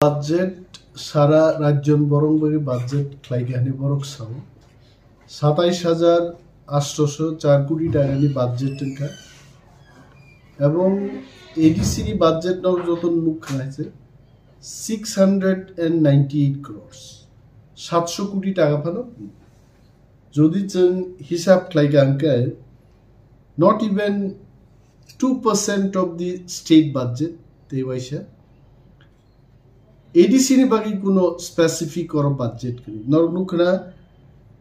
Budget সারা রাজ্য বরংবরি budget খ্লাইগানি বরক Sao ২৭,৮০৪ কোটি টাকানি budget টেনকা এবং এডিসি বাজেট নর যত নুক খাইছে 698 crores 700 কোটি টাকা ফানো যদি जों হিসাব খ্লাইগানকাय not even 2% of the state budget they waisa ADC ni bagi kuno specific or budget kini nor nukna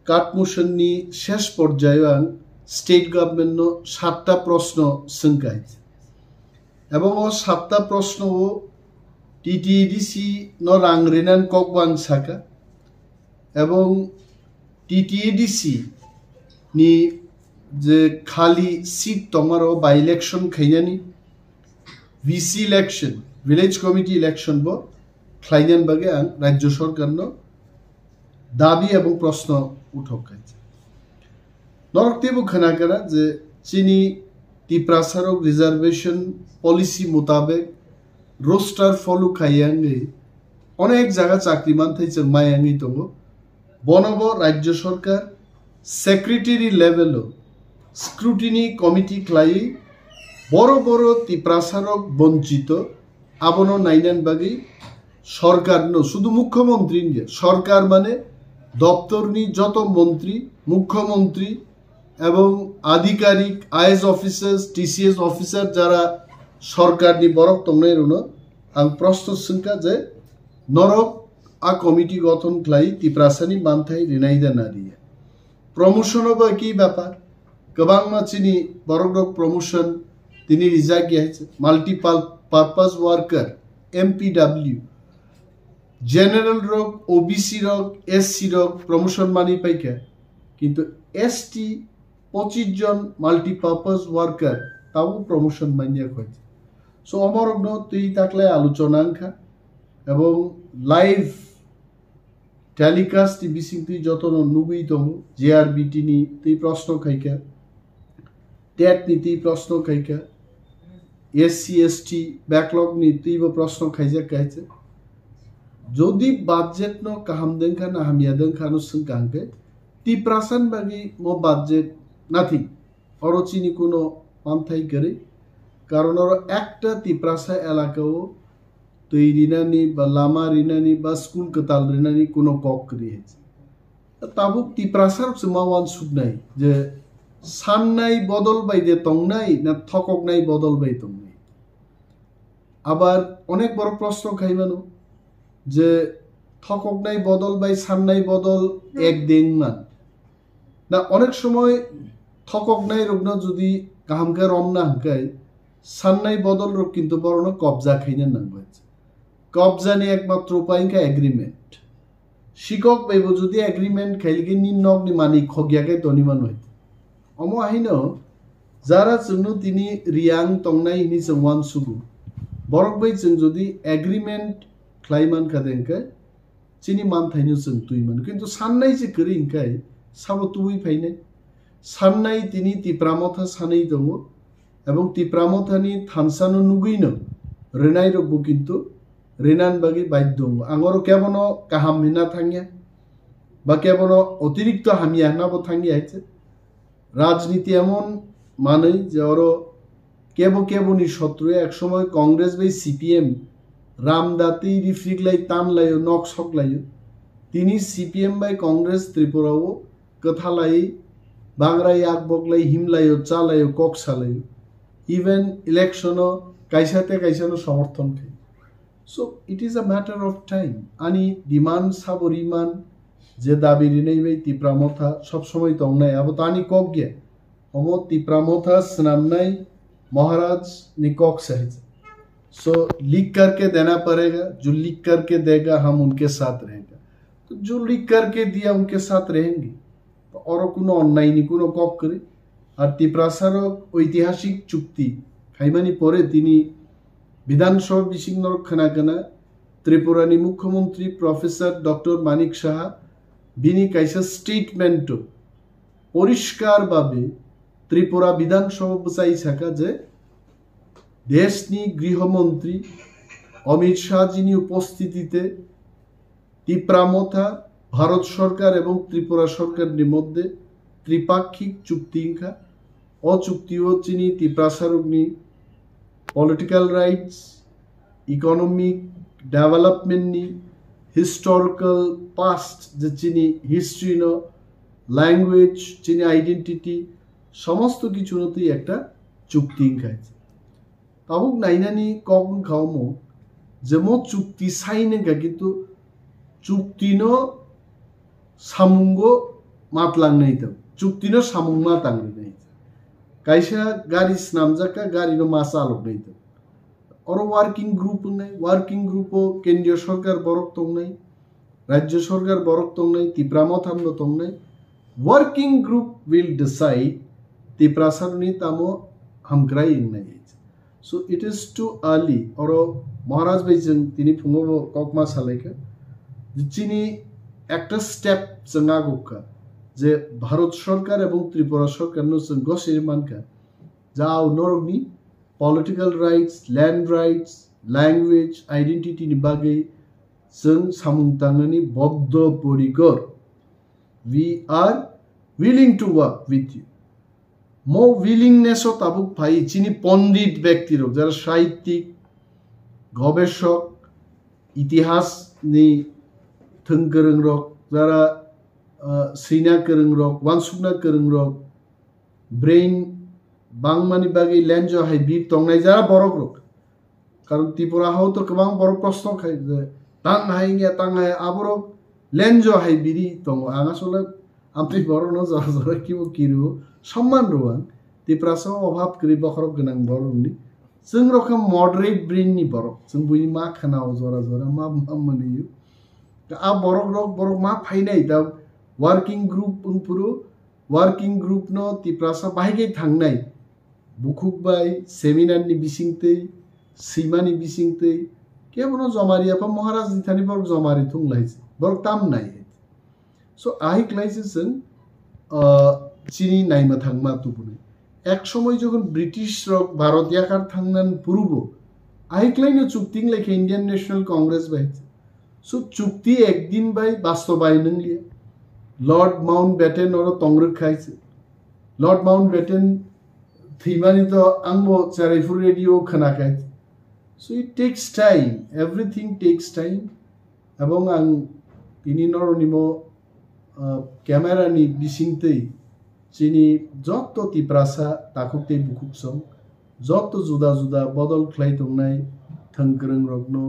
কাটমোশন নি শেষ পর্যায়ে স্টেট গভর্নমেন্ট নো 7টা প্রশ্ন সংকাইছে এবং ও 7টা প্রশ্ন ও টিটিডিসি নো রাংরেনান ককবান সাকা এবং টিটিডিসি নি যে খালি সিট তোমারও বাই ইলেকশন খাইনানি VC election village committee election বো খ্লাইনান বাগে আন রাজ্য সরকার নো দাবি এবং প্রশ্ন উঠকাইছে নরকতেবু খানাকারা যে চিনি টিপ্রাসারক রিজার্ভেশন পলিসি মোতাবেক রোস্টার ফলো খাইয়াঙ্গে অনেক জায়গা চাকরিমান থাইছে মায়াঙ্গি দङ বনব রাজ্য সরকার সেক্রেটারি লেভেলও স্ক্রুটিনি কমিটি খ্লাই বড় বড় টিপ্রাসারক বঞ্চিত আবনো নাইনান বাগি সরকার নো শুধু মুখ্যমন্ত্রী সরকার মানে দপ্তরনি যত মন্ত্রী মুখ্যমন্ত্রী এবং আধিকারিক আইএস অফিসার্স টিসিএস অফিসার যারা সরকারনি বরক তংনাইরুন আং প্রশ্ন সংখ্যা যে নরক আ কমিটি গঠন খ্লাই টিপ্রাসানি মানথাই রিনাইদা নারিয়া প্রমোশন বা কি ব্যাপার গোবাং মাছিনি বরক প্রমোশন তিনি রিজাইন গিয়েছে multiple purpose worker MPW general রোগ ওবিসি রোগ এসসি রোগ প্রমোশন মানি পাইকা কিন্তু এসটি 25 জন মাল্টিপারপাস ওয়ার্কার তাও প্রমোশন মানিয়া হয়েছে সো অমরগ্ন তুই থাকলে আলোচনা আঙ্খা এবং লাইভ টেলিকাস্ট বিসিং তুই যত নুবই তম জেআরবিটি নি তুই প্রশ্ন খাইকা টেট নি তুই প্রশ্ন খাইকা এসসি এসটি ব্যাকলগ নি তুই প্রশ্ন খাইজা খাইছে যদি বাজেট নো কাহাম দেনখা না হামিয়া দেনখা নো সংকাঙ্কে টিপ্রাসান বাগি মো বাজেট নাথিং অরচিনি কোনো পান্থাই করে কারণ ওর একটা টিপ্রাসা এলাকাও তুই রিনানি বা লামা রিনানি বা স্কুল কতাল রিনানি কোনো কক করিয়েছে তাবুক টিপ্রাসার সুমাওয়ান সুদ নাই যে সান্নাই বদল বাইদে তং নাই না থকক নাই বদল বাই তং নাই আবার অনেক বড় প্রশ্ন খাইবানো যে থকক নাই বদল বাই সান্নাই বদল এক দিন মান না অনেক সময় থকক নাই রোগনা যদি কাহামকে রম না হাঁকায় সান্নাই বদল রোগ কিন্তু বড় না কবজা খাইনে নাঙ্গাইছে কবজা নিয়ে একমাত্র উপায় এগ্রিমেন্ট শিকক বাইব যদি এগ্রিমেন্ট খাইলকে নিন্নক নি মানি খগিয়াকে তনিমান হইতে অম আহিন যারা জন্য তিনি রিয়াং তংনাই ইনি জংওয়ান সুগু বরক বাই जों যদি এগ্রিমেন্ট খ্লাইমান খাদেনকে চিনি মান থাইনো जों তুইমান কিন্তু সান্নাই যে করি ইনকাই সাবো তুই ফাইনে সান্নাই তিনি টিপ্রামথা সানেই দङ এবং টিপ্রামথানি থানসানো নুগুইনো রেনাই রব্বু কিন্তু রেনান বাগি বাধ্য আঙর কেবন কাহাম হিনা থাঙ্গিয়া বা কেবন অতিরিক্ত হামিয়া নাবো থাঙ্গিয়া আছে রাজনীতি এমন মানে যে ওর কেবনি শত্রু এক সময় কংগ্রেস বাই সিপিএম রামদাতি রিফ্রিকলাই তানলাইও নক সকলাইও তিনি সিপিএম বাই কংগ্রেস ত্রিপুরাও কথালাই বাংরাই আগ বগলাই হিমলাইও চালাইও কক সালাইও ইভেন ইলেকশনও কাইসাতে কাইসানো সমর্থন খাই so it is a matter of time আনি ডিমান্ড সাবরিমান যে দাবি রিনাই বাই টিপ্রামথা সবসময় তংনাই আবো তানি কক গে অম টিপ্রামথা স্নামনাই महाराज ने कॉक सहज सो लिख करके देना पड़ेगा जो लिख करके देगा हम उनके साथ रहेगा तो जो लिख करके दिया उनके साथ रहेंगे तो और কোনো অন্যায় নি কোনো কক করে আর টিপ্রাসার ঐতিহাসিক চুক্তি খাইমানি পরে তিনি বিধানসভা বিসিংনর খানাকানা ত্রিপুরানি মুখ্যমন্ত্রী প্রফেসর ডক্টর মানিক সাহা বিনি কাইসা স্টেটমেন্ট পরিষ্কারভাবে ত্রিপুরা বিধানসভা বুঝাই থাকা যে দেশনি গৃহমন্ত্রী অমিত শাহজিনী উপস্থিতিতে ত্রিপ্রামথা ভারত সরকার এবং ত্রিপুরা সরকারের মধ্যে ত্রিপাক্ষিক চুক্তি ইংখা অচুক্তিও চিনি ত্রিপ্রাসারুগনি পলিটিক্যাল রাইটস ইকোনমিক ডেভেলপমেন্টনি হিস্টোরিক্যাল পাস্ট যে চিনি হিস্ট্রি ন ল্যাঙ্গুয়েজ চিনি আইডেন্টিটি সমস্ত কিছুতেই একটা চুক্তি ইংখাইছে তাবুক নাইনানি কখন খাওমো যেমন চুক্তি সাইনেগা কিন্তু চুক্তিনো সামুঙ্গ মাতলাंनाय दं चुक्तिनो सामुंग मातलांनाय कायसा गारि स्नामजाका गारिनो मासा आलोकनाय दं और वर्किंग ग्रुप নাই वर्किंग ग्रुपो केंद्रीय सरकार बरक दंनाय राज्य सरकार बरक दंनाय ত্রিপ্রামথামनो दंनाय वर्किंग ग्रुप will decide ত্রিপ্রাসারনি तामो हमग्राय इंनाय so it is too early और महाराज भाईजों तिनी फुङाव ककमा सालायखा चिनी একটা স্টেপ जोंगा गखा যে ভারত সরকার এবং ত্রিপুরা সরকার নসন গসের মানকা যাও নরগনি political rights land rights language identity नि बागै जों सामुंतांनि बद्ध परिकर we are willing to work with you मो willingness ताबुक भाई चिनी पंडित ব্যক্তিরক যারা সাহিত্যিক গবেষক ইতিহাস नि थोंगोरों रक जरा सैना गोरों रक वानसुकना गोरों रक ब्रेन बांगमानि बागै लेंजो हाय बीर तंनाय जरा बरक रक कारण त्रिपुरा हाव तो गोबां बरक प्रश्न खाय जे तां हाय आबरक लेंजो हाय बिरि दङ आं आसले आमफ्रि बरक न जरा जरा किरु सम्मान रवां त्रिपुरासो अभाब गरि बखरक गोनां बरकनि जों रकम मडरेट ब्रेन नि बरक जों बुनि मा खानाव जरा जरा मा मोनियो आ बरक मा फाइनाय दा वर्किंग ग्रुप उनपुरो वर्किंग ग्रुप न त्रिप्रासा बाहायगे थांनाय बुखुकबाय सेमिनार नि बिसिंतै सीमानि बिसिंतै केबनो जमारिया पा महाराज निथानि बरक जमारि थुंलायसे बरक ताम नाय सो आइ क्लाइसिसन चिनी नायमा थांमा तुबुने एक समय যখন ব্রিটিশ রক ভারত ইয়াকার থাংনান পূর্ব আইক্লাইনো চুক্তিং লেখে ইন্ডিয়ান ন্যাশনাল কংগ্রেস বাইছে सो चुक्ति एक दिन बाय बास्तवाय नंगलिया लॉर्ड माउंटबेटन और तंग्रक खाइसे लॉर्ड माउंटबेटन थीमानि तो आंबो चारैफुर रेडियो खोनाखाय so it takes time everything takes time एबं आं तिनि नरनिमो कैमेरानि बिसिंतै चिनि जत्तो त्रिप्रासा ताकुते बुकुसं जत्तो जुदा जुदा बदल ख्लाय दंनाय थंगोरों रकनो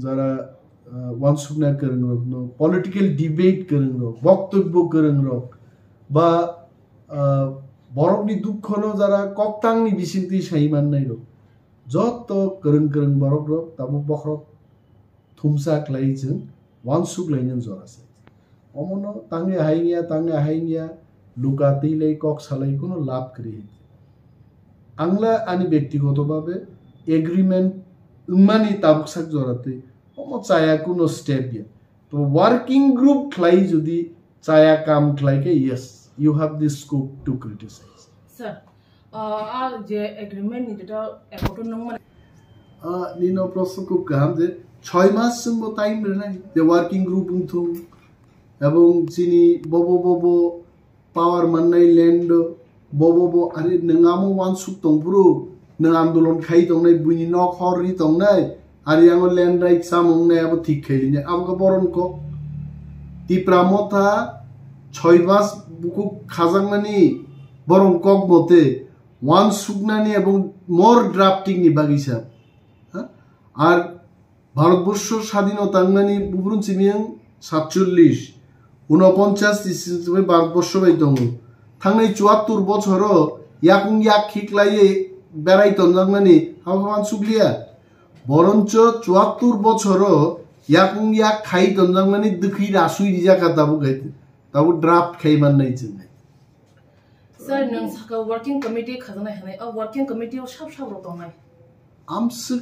जरा वानसुकना गोरों रक पलिटिकल डिबेट गोरों रक बक्तव्य गोरों रक बा बरकनि दुखनो जरा कक्तांनि बिसिंति साइमाननाय रक जत्त गोरों बरक रक ताबो बखरक थुमसा क्लाइजों वानसुकलायनो जरासे अमनो तांगे हाइनिया लुकातैलाय कक सालाय कोनो लाभ करि आंला आनि व्यक्तिगतभावे एग्रीमेंट उमानि ताबुकसाक जराते ओमो चाया कुनो स्टेप या तो वर्किंग ग्रुप क्लाई जुदी चाया काम क्लाई के yes you have the scope to criticise sir आ जे एग्रीमेंट नि जेटा एकटो नंग माने निनो प्रश्न को काम जे 6 मास जोंबो टाइम रहनाय जे वर्किंग ग्रुप उनथुम एबं चिनि बबो पावर माननाय लैंड बबो आरे नंगामो वानसुक दंब्रु नों आंदोलन खाइ दंनाय बुनि न खरि दंनाय आरि आंगो लैंड राइट सामुंगनाय अब ठीक खैलिने आबो बरन को ত্রিপ্রামথা 6 मास बुकु खाजांनानि बरन कक मते वान सुगनानि एबं मोर ड्राफ्टिंग नि बागिसा আর ভারতবর্ষ স্বাধীনতা নানি বুবরুন সিমিয়াং 47 49 ইসিবে ভারতবর্ষ বাই দङ थांनाय 74 বছর याकुं याक खिकलायै बेरायतन जांनानि हावान सुगलिया बरंच 74 বছর याकुं याक खाइ दनजांनानि दखै रासुइ जाका दाबु गायते दाबु ड्राफ्ट खाइमान नाय जों सर नों साका वर्किंग कमिटि खाजानाय हनाय आ वर्किंग कमिटियाव साब साब्र दंनाय आमसो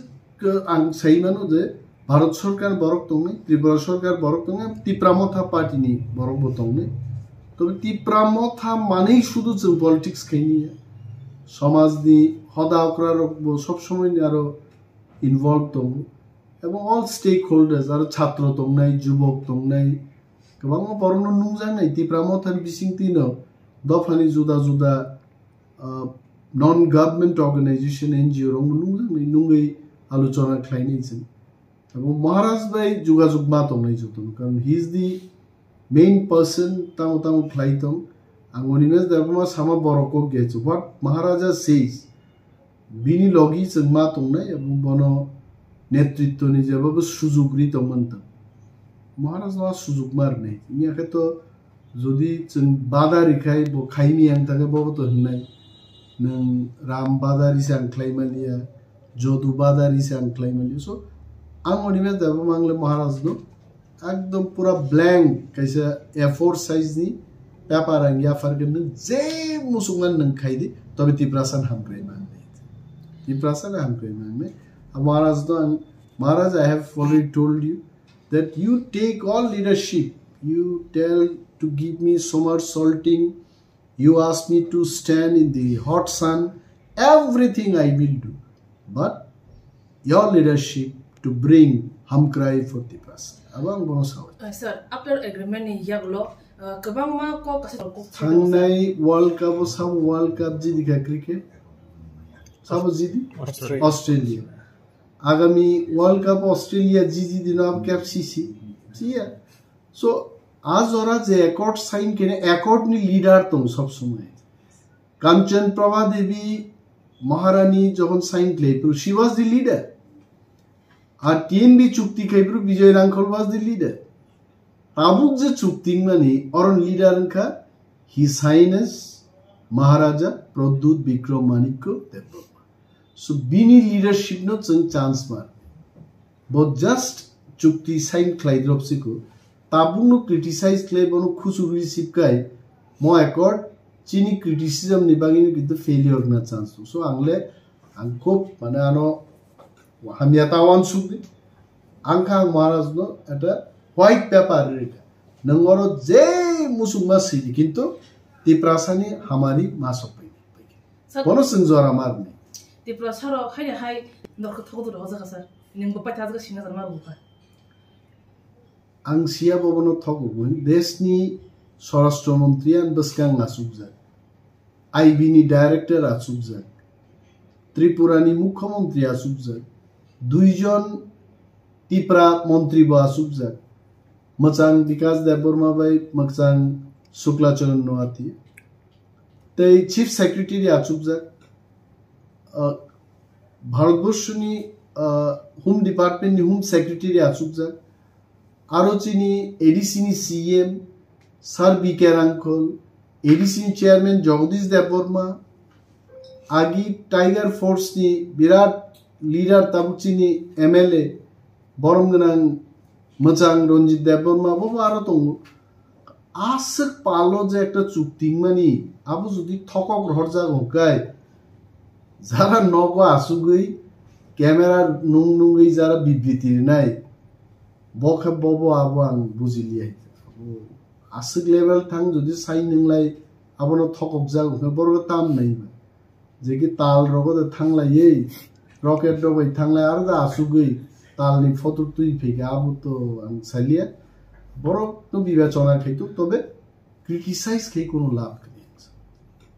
आं साइमानो जे भारत सरकार बरक दंनाय त्रिपुरा सरकार बरक दंनाय ত্রিপ্রামথা पार्टीनि बरकबो दंनाय तबे ত্রিপ্রামথা माने शुधु जों पलिटिक्स खाइनिया समाजनि हदावक्रा सब समय आरो इनवल्व दं এবং all stakeholders आरो छात्र दंनाय जुबक दंनाय गोबां बरनो नुजानाय तिप्रामथान बिसिंतिनो दफानि जुदा जुदा नन गभर्नमेंट अर्गेनाइजेशन एनजीओ रंग नुजानाय नुङै आलोचना खालायनाय जों এবং মহারাজ ভাই যোগাযোগ মা দंनाय जतन कारण he is the main person ताव ताव खालायतम आंगनिमेस दाबमा सामा बरको गेच what महाराजा says बिनि लगी जों मा दंनाय এবং बनो नेतृत्वनि जेबाबो सुजुगरि दंमोन महाराजा सुजुग मारनाय इयाखे तो जदि जों बादारिखाय ब खायनि आं थागे बबो तो होननाय नों राम बादारि सां खालायमालिया जदु बादारि सां खालायमालिया सो आं अनिमेस दाबो मांगले महाराज नो एकदम पूरा ब्लैंक कैसे A4 साइज नि पेपर आं या फरगन जे मुसुंगन नं खायदि तबे तिप्रासन हमग्रे मांगले तिप्रासन हमग्रे मांगले Maharaj, I have already told you that you take all leadership. You tell to give me so much salting. You ask me to stand in the hot sun. Everything I will do. But your leadership to bring hum cry for the person. Abang bono sawat. Sir, after agreement ni yaglo, kabang ma ko kasi ko. Thangnai World Cup sam World Cup jidi ka cricket. Sab jidi? Australia. आगामी world cup Australia जीजी दिन अब कैप्सीसी ठीक है सो आज और आज accord sign के ने एकॉर्ड नि लीडर तो सब समय कांचन प्रभा देवी महारानी जखन sign क्लेपुर she was the leader R TNB চুক্তি খাইপুর বিজয় Rangkhal was the leader Tabuk जे चुक्ति माने अरन लीडर का his highness Maharaja Pradyut Vikram Manikya Debbarma So bini leadership no chung chance mar. But just chukti sign clay drop siko. Tabung no criticize clay bono khusu receive kai. Mo accord chini criticism ni bagini kitu failure na chance. So angle angkop mana ano hamyata wan sukni. Angka maharaj no eta white paper reka. Nangoro je musuma sidi kintu tiprasani hamari masopai. Bono senjora marni. Tipra saro khaya hai nok thodu ro za sir ning ba ta ga sina zar maru ka ang sia bobono thogun desni স্বরাষ্ট্র মন্ত্রী an baskang asukjak IB ni director asukjak ত্রিপুরানি মুখ্যমন্ত্রী asukjak দুইজন ত্রিপুরা মন্ত্রী বা asukjak মচাং বিকাশ দেববর্মা বাই মচাং শুক্লাচরণ নোয়াতি তাই চিফ সেক্রেটারি asukjak ভারতবর্ষনি হোম ডিপার্টমেন্ট নি হোম সেক্রেটারি asukjak আরো চিনি এডিসি নি CM sir BK Rankhal ADC নি চেয়ারম্যান জগদীশ দেববর্মা আগি টাইগার ফোর্স নি বিরাট লিডার তাবুচিনি এমএলএ বরমগনাং মচাং রঞ্জিত দেববর্মা বব আরো দङ আসক পালো যে একটা চুক্তি মানি আবু যদি থকক হরজা হকায় যারা নগ আসুগই ক্যামেরার নুংনুংই যারা বিবৃতি নাই বখে বব আবু আং বুঝিলিয়ে আসক লেভেল থাং যদি সাই নংলাই আবনো থকক জাগো বড় তাম নাই যে কি তাল রগতে থাংলাই রকেট ডবাই থাংলাই আর দা আসুগই তালনি ফটো তুই ফেকে আবু তো আং সালিয়া বড় তো বিবেচনা খাইতো তবে ক্রিটিসাইজ খাই কোনো লাভ নেই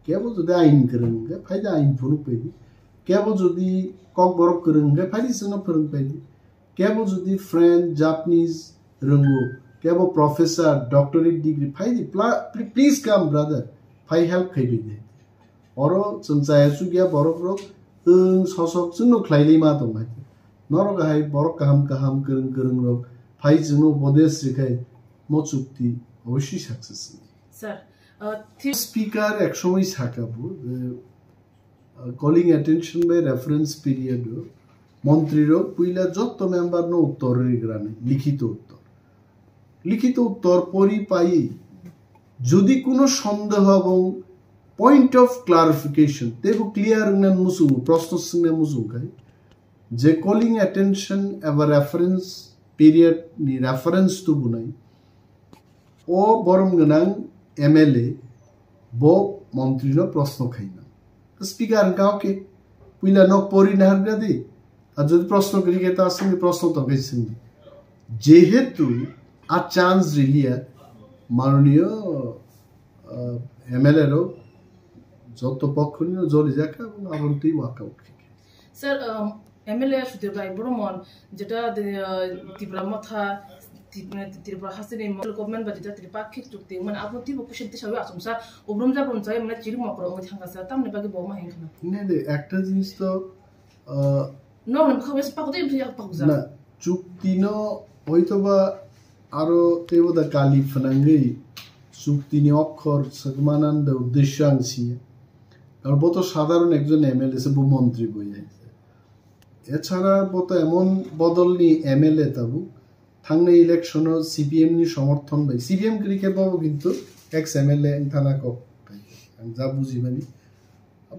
কেবল যদি আইন করঙ্গে ফায়দা আইন ফোন পাইদি কেবল যদি কক বরক করঙ্গে ফাইদি সঙ্গে ফোন পাইদি কেবল যদি ফ্রেঞ্চ জাপানিজ রঙ্গো কেবল প্রফেসর ডক্টরেট ডিগ্রি ফাইদি প্লিজ কাম ব্রাদার ফাই হেল্প খাইবি দে অর চংচায়াসু গিয়া বরক রক সসক जोंनो ख्लाइलै मा दं हाय नरक हाय बरक काहाम काहाम करं करं रक फाइ जोंनो बदेस रेखाय म चुक्ति अवश्य सक्सेस सर स्पीकर एक समय साकाबो calling attention by reference period मंत्री रो पुइला जत मेंबर नो उत्तर रेग्राने लिखित उत्तर परि पाई যদি কোনো সন্দেহ এবং পয়েন্ট অফ ক্লারিফিকেশন তেবু ক্লিয়ার না মুসু প্রশ্ন সঙ্গে মুসু গাই যে calling attention ever reference period নি রেফারেন্স তো বুনাই ও বরম গনাং এমএলএ ব মন্ত্রীর প্রশ্ন খাইনা স্পিকার কাউকে পুইলা নক পরি নাহারগা দে আর যদি প্রশ্ন করি তার সঙ্গে প্রশ্ন তো গেছেন যেহেতু আর চান্স রিলিয়া মাননীয় এমএলএরও যত পক্ষ নিয়ে জড়ি যাকা এবং আবন্তি ওয়ার্কআউট স্যার এমএলএ সুদেবাই বর্মন যেটা ত্রিপুরা মাথা ত্রিপুরা হাসিনি গভর্নমেন্ট বাজেট ত্রিপাক্ষিক চুক্তি মানে আপনি টিবো কুশন দিশাবে আসুমসা ওব্রমজা ব্রমজাই মানে চিরি মকর ওই থাঙ্গাসা তামনে বাকি বমা হেনখানা না একটা জিনিস তো নো না খাবেস পাকতে ইমফিয়া পাকজা না চুক্তি ন হয়তোবা আরো তেবদা কালি ফনাঙ্গই চুক্তি নি অক্ষর সগমানন্দ উদ্দেশ্যাংশী কারণ বত সাধারণ একজন এমএলএ সে মন্ত্রী বই যাইছে এছাড়া বত এমন বদল নি এমএলএ তাবু থাংনে ইলেকশন সিপিএম নি সমর্থন বাই সিপিএম ক্রিকে পাবো কিন্তু এক্স এমএলএ থানা কক যা বুঝি মানে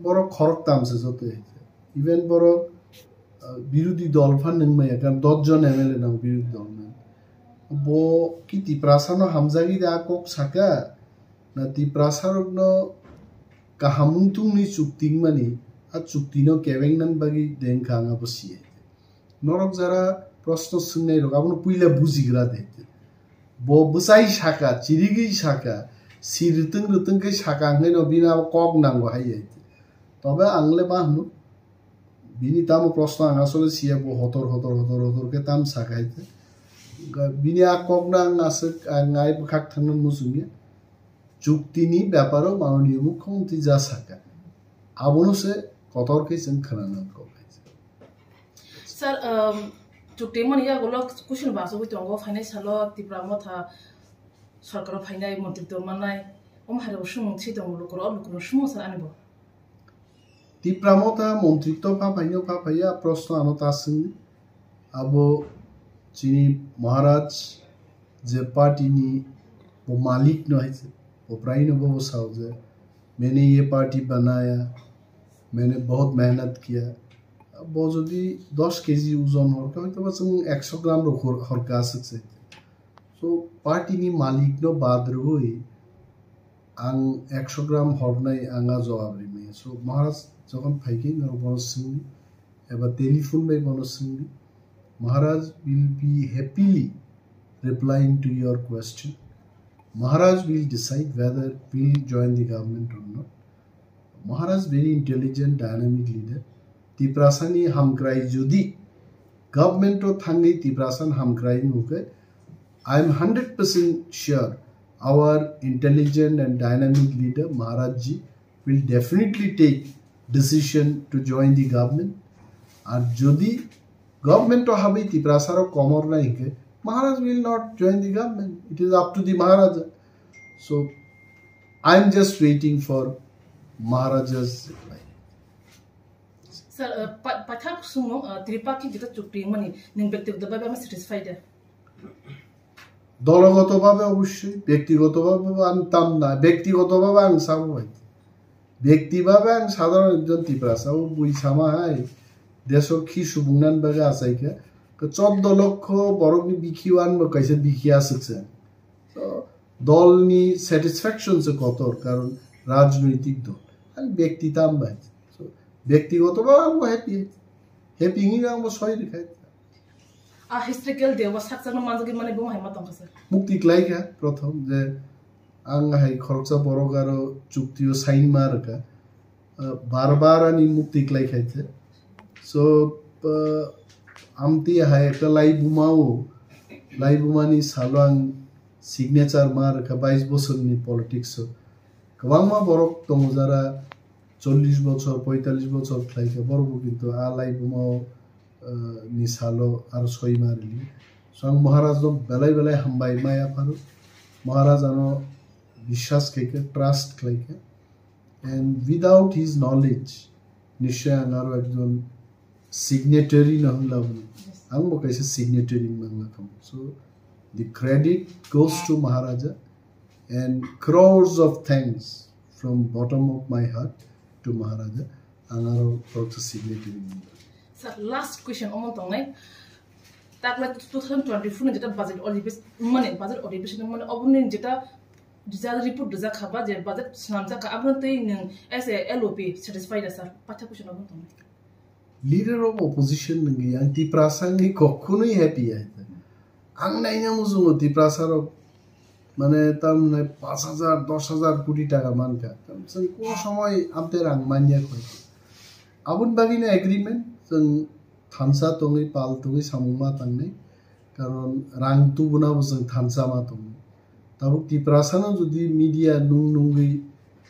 বড় খরক তামছে যত ইভেন বড় বিরোধী দল ফান নংমাই কারণ 10 জন এমএলএ নাম বিরোধী দল না bo ki ti prasano hamzagi da kok saka na ti prasarogno kahamungtung ni chukting mani a chuktino keveng nan bagi den khanga bosie norok jara proshno sungnai rok abno puila bujigra dete bo busai saka chirigi saka sirtung rutung ke saka ngai no bina kok nango hai tobe angle bahnu bini tamo proshno angasole sia bo hotor ke tam saka haite Binya কগনাং আসক আঙ্গাই বখাক থানন মুসুমিয়া চুক্তিনি ব্যাপারও মাননীয় মুখ্যমন্ত্রী যা সাকা আবনসে কতরকে song খানান কইছে sir চুক্তি মানিয়া গলো cushion বাসো হইতো অঙ্গ ফাইনান্সিয়াল ত্রিপুরা মথা সরকার ফাইনাই মন্ত্রিত্ব মানাই ওমহারে সুমুংছি দং লোকর লোকর সুমুসার আনিব ত্রিপুরা মথা মন্ত্রিত্ব ফাইয়া প্রশ্ন আনতাসিন আবো चीनी महाराज जे पार्टी नी वो मालिक न है वो प्राई न वो साउजे मैंने ये पार्टी बनाया मैंने बहुत मेहनत किया अब वो जो दी 10 केजी ओजन हो तो बस 100 ग्राम रो हरका सकते सो पार्टी नी मालिक न बाद रही आं 100 ग्राम हरनाय आंगा जवाब रिमे सो महाराज जखन फाइकिं और बनस सिंह एबा टेलीफोन बाय बनस Singh Maharaj will be happily replying to your question. Maharaj will decide whether we'll join the government or not. Maharaj very intelligent, dynamic leader. Tiprasani hamkrai jodi government o thangi Tiprasan hamkrai nuke. I am 100% sure our intelligent and dynamic leader Maharaj ji will definitely take decision to join the government. And jodi government to have it Tiprasaro komor naike Maharaj will not join the government. It is up to the Maharaja. So I am just waiting for Maharaja's reply. Sir, pathak sumo tripaki jeta chukti mani ning ব্যক্তিগতভাবে আমি satisfied দলগতভাবে অবশ্যই ব্যক্তিগতভাবে আনতাম না ব্যক্তিগতভাবে আং সামবাই ব্যক্তিভাবে আং সাধারণ একজন ত্রিপ্রাসাও বুই সামা হাই দেশৰ কি সুবুংনান বাগে আছাইকে 14 লক্ষ বরগনি বিকিওয়ান কাইছে বিকিয়া আছে তো দলনি স্যাটিসফ্যাকশন সে কতর কারণ রাজনৈতিক দল আর ব্যক্তিতাম বাই সো ব্যক্তিগতভাবে আমি হ্যাপি নি আমি সই দেখাই আ হিস্ট্রিক্যাল দেওয়া সাকসানো মানজকে মানে বমাই মাতম কাছে মুক্তি ক্লাইকা প্রথম যে আং হাই খরচা বড়গারো চুক্তিও সাইন মারকা বারবার আনি মুক্তি ক্লাই খাইছে So, amti hai ekta lai bumani salwang signature mar ka 22 বছর ni politics so kwangma borok tongjara 40 বছর 45 বছর খাইকে বড় কিন্তু আ লাই বুমাও ni salo ar soi marili sang maharaj do belai hambai maya paru maharaj ano বিশ্বাস খাইকে trust খাইকে and without his knowledge নিশ্চয় আনারো একজন signatory na hula ang mo kaise signatory mangla kam so the credit goes to Maharaja and crores of thanks from bottom of my heart to Maharaja angaro proto signatory sir last question omon tongnai takla 2024 jeta budget alibis mane budget alibis mane obuni jeta result report deja khaba je budget snamja ka abron tei ning as a LOP satisfied sir patha question omon tongnai leader of opposition নঙ্গি আং তিপ্রাসাঙ্গি কখনোই happy আইতে আং নাইনা মুজুঙো তিপ্রাসারক মানে তার মানে 5,000 10,000 কোটি টাকা মানকা जों কোন সময় আমতে রাং মানিয়া কই আবুন বাগিনা এগ্রিমেন্ট जों থানসা তঙ্গি পাল তঙ্গি সামুমা তাংনে কারণ রাং তুবুনাবো जों থানসা মা তঙ্গি তাবুক তিপ্রাসানো যদি মিডিয়া নুঙ্গি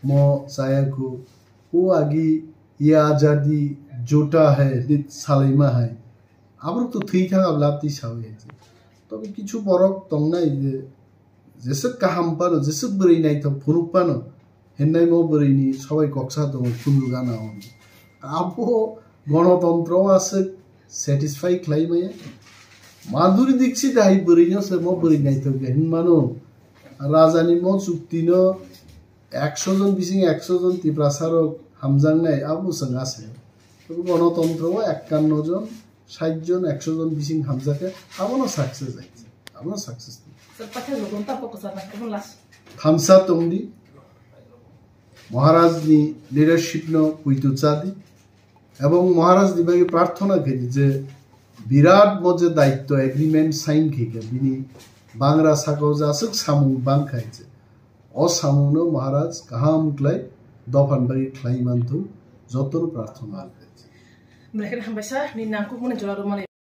म जायाको वो आगे ये आजादी जोटा है नित सालेमा है आबर तो थी था अब लाती सावे है तो भी किचु बरक तंगनाई जैसे काम पानो जैसे बरी नहीं तो फुनुक पानो हेन्नाई मो बरी नी सबाई कक्सा तो फुनुगा ना हो अब वो गणतंत्र आसे सैटिस्फाई क्लाइम है माधुरी दीक्षित आई बरी नो से मो बरी नहीं तो गहन मानो राजानी मो चुक्ति नो 100 জন বিসিং 100 জন তিপ্রাসারক হামজাং নাই আবু সং আছে তবে গণতন্ত্র 51 জন 60 জন 100 জন বিসিং হামজাকে আবনো সাকসেস আইছে আবনো সাকসেস স্যার পাঠা লোকন তা ফোকাস না কোন লাস থামসা তংদি মহারাজ নি লিডারশিপ ন কুইতু চাদি এবং মহারাজ দিবাগে প্রার্থনা করি যে বিরাট মজে দায়িত্ব এগ্রিমেন্ট সাইন খেকে বিনি বাংলা সাকো জাসক সামু বাং খাইছে অসামুনো মহারাজ কাহাম ক্লাই দফান বাড়ি ক্লাই মানতো যতন প্রার্থনা mereka hambaisa ni nangku muna jolaro male